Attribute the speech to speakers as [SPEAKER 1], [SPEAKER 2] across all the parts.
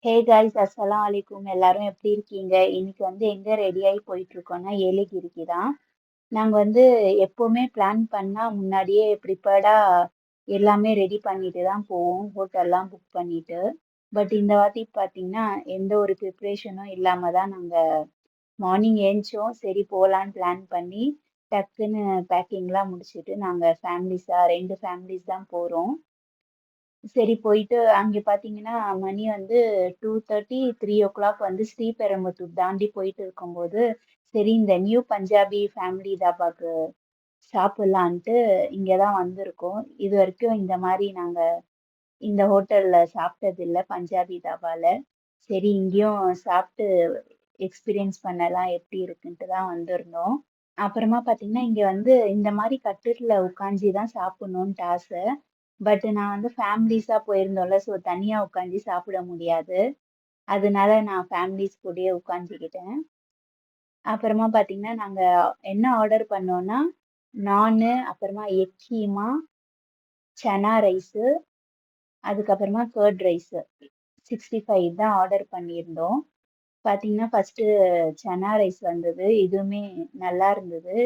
[SPEAKER 1] Hey guys அஸ்ஸலாம் அலைக்கும் எல்லாரும் எப்படி இருக்கீங்க? இன்னைக்கு வந்து எங்க ரெடி ஆகி போயிட்டு இருக்கோம்னா ஏலகிரிக்கு தான். நாங்க வந்து எப்பவுமே பிளான் பண்ணா முன்னாடியே ப்ரிப்பேர்டா எல்லாமே ரெடி பண்ணிட்டு தான் போவோம். ஹோட்டல்லாம் புக் பண்ணிட்டு. பட் இந்த வாட்டி பார்த்தீங்கன்னா, எந்த ஒரு ப்ரிப்பரேஷனும் இல்லாம தான் நாங்க மார்னிங் ஏந்திச்சோம். சரி போலான்னு பிளான் பண்ணி டக்குன்னு பேக்கிங்லாம் முடிச்சுட்டு நாங்க ஃபேமிலிஸா 2 ஃபேமிலிஸ் தான் போறோம். சரி போயிட்டு அங்கே பார்த்தீங்கன்னா, மணி வந்து 2:30, 3:00 வந்து ஸ்ரீபெரும்புதூர் தாண்டி போயிட்டு இருக்கும்போது, சரி இந்த நியூ பஞ்சாபி ஃபேமிலி தாபாக்கு சாப்பிடலான்ட்டு இங்க தான் வந்திருக்கோம். இதுவரைக்கும் இந்த மாரி நாங்க இந்த ஹோட்டல்ல சாப்பிட்டதில்ல பஞ்சாபி தாபால. சரி இங்கேயும் சாப்பிட்டு எக்ஸ்பீரியன்ஸ் பண்ணலாம் எப்படி இருக்குன்ட்டு தான் வந்திருந்தோம். அப்புறமா பார்த்தீங்கன்னா, இங்க வந்து இந்த மாரி கட்டில்ல உட்காந்து தான் சாப்பிடணுன்ட்டு ஆசை. பட் நான் வந்து ஃபேமிலிஸா போயிருந்தோம்ல, ஸோ தனியா உட்காந்து சாப்பிட முடியாது. அதனால நான் ஃபேமிலிஸ் கூடயே உட்காந்துக்கிட்டேன். அப்புறமா பார்த்தீங்கன்னா, நாங்க என்ன ஆர்டர் பண்ணோம்னா, நானு, அப்புறமா எக் கீமா, சன்னா ரைஸு, அதுக்கப்புறமா கர்ட் ரைஸு 65 தான் ஆர்டர் பண்ணியிருந்தோம். பார்த்தீங்கன்னா, ஃபர்ஸ்ட்டு சன்னா ரைஸ் வந்தது. இதுவுமே நல்லா இருந்தது.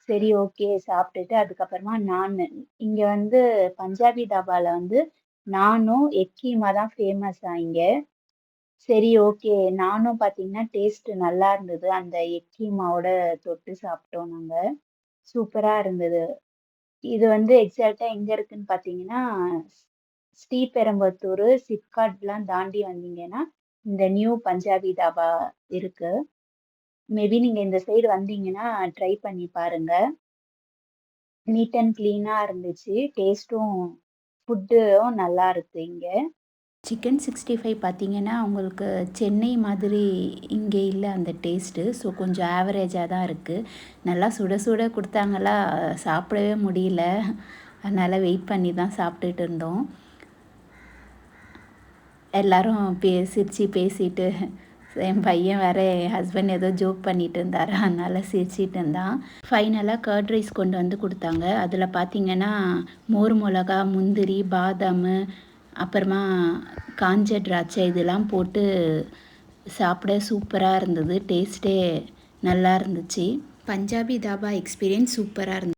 [SPEAKER 1] சரி ஓகே சாப்பிட்டுட்டு அதுக்கப்புறமா நானு. இங்க வந்து பஞ்சாபி தாபால வந்து நானும், எக் கீமா தான் ஃபேமஸா இங்க. சரி ஓகே. நானும் பார்த்தீங்கன்னா, டேஸ்ட் நல்லா இருந்தது. அந்த எக் கீமாவோட தொட்டு சாப்பிட்டோம் நாங்க. சூப்பரா இருந்தது. இது வந்து எக்ஸாக்ட்டா எங்க இருக்குன்னு பார்த்தீங்கன்னா, ஸ்ரீபெரும்புத்தூரு, சிப்காட்லாம் தாண்டி வந்தீங்கன்னா, இந்த நியூ பஞ்சாபி தாபா இருக்கு. மேபி நீங்க இந்த சைடு வந்தீங்கன்னா, ட்ரை பண்ணி பாருங்க. நீட் அண்ட் கிளீனா இருந்துச்சு. டேஸ்ட்டும் ஃபுட்டும் நல்லா இருக்கு இங்க.
[SPEAKER 2] சிக்கன் 65 பார்த்தீங்கன்னா, உங்களுக்கு சென்னை மாதிரி இங்கே இல்ல அந்த டேஸ்ட்டு. ஸோ கொஞ்சம் ஆவரேஜா தான் இருக்கு. நல்லா சுட சுட குடுத்தாங்களா, சாப்பிடவே முடியல. அதனால வெயிட் பண்ணி தான் சாப்பிட்டுட்டு இருந்தோம். எல்லாரும் சிரிச்சு பேசிட்டு, என் பையன் வேற என் ஹஸ்பண்ட் ஏதோ ஜோக் பண்ணிட்டு இருந்தாரு. அதனால சிரிச்சிட்டு இருந்தான். ஃபைனலா கர்ட் ரைஸ் கொண்டு வந்து குடுத்தாங்க. அதில பார்த்தீங்கன்னா, மோர் மொளகா, முந்திரி, பாதாமு, அப்புறமா காஞ்ச திராட்சை இதெல்லாம் போட்டு சாப்பிட சூப்பரா இருந்தது. டேஸ்ட்டே நல்லா இருந்துச்சு. பஞ்சாபி தாபா எக்ஸ்பீரியன்ஸ் சூப்பரா இருந்தது.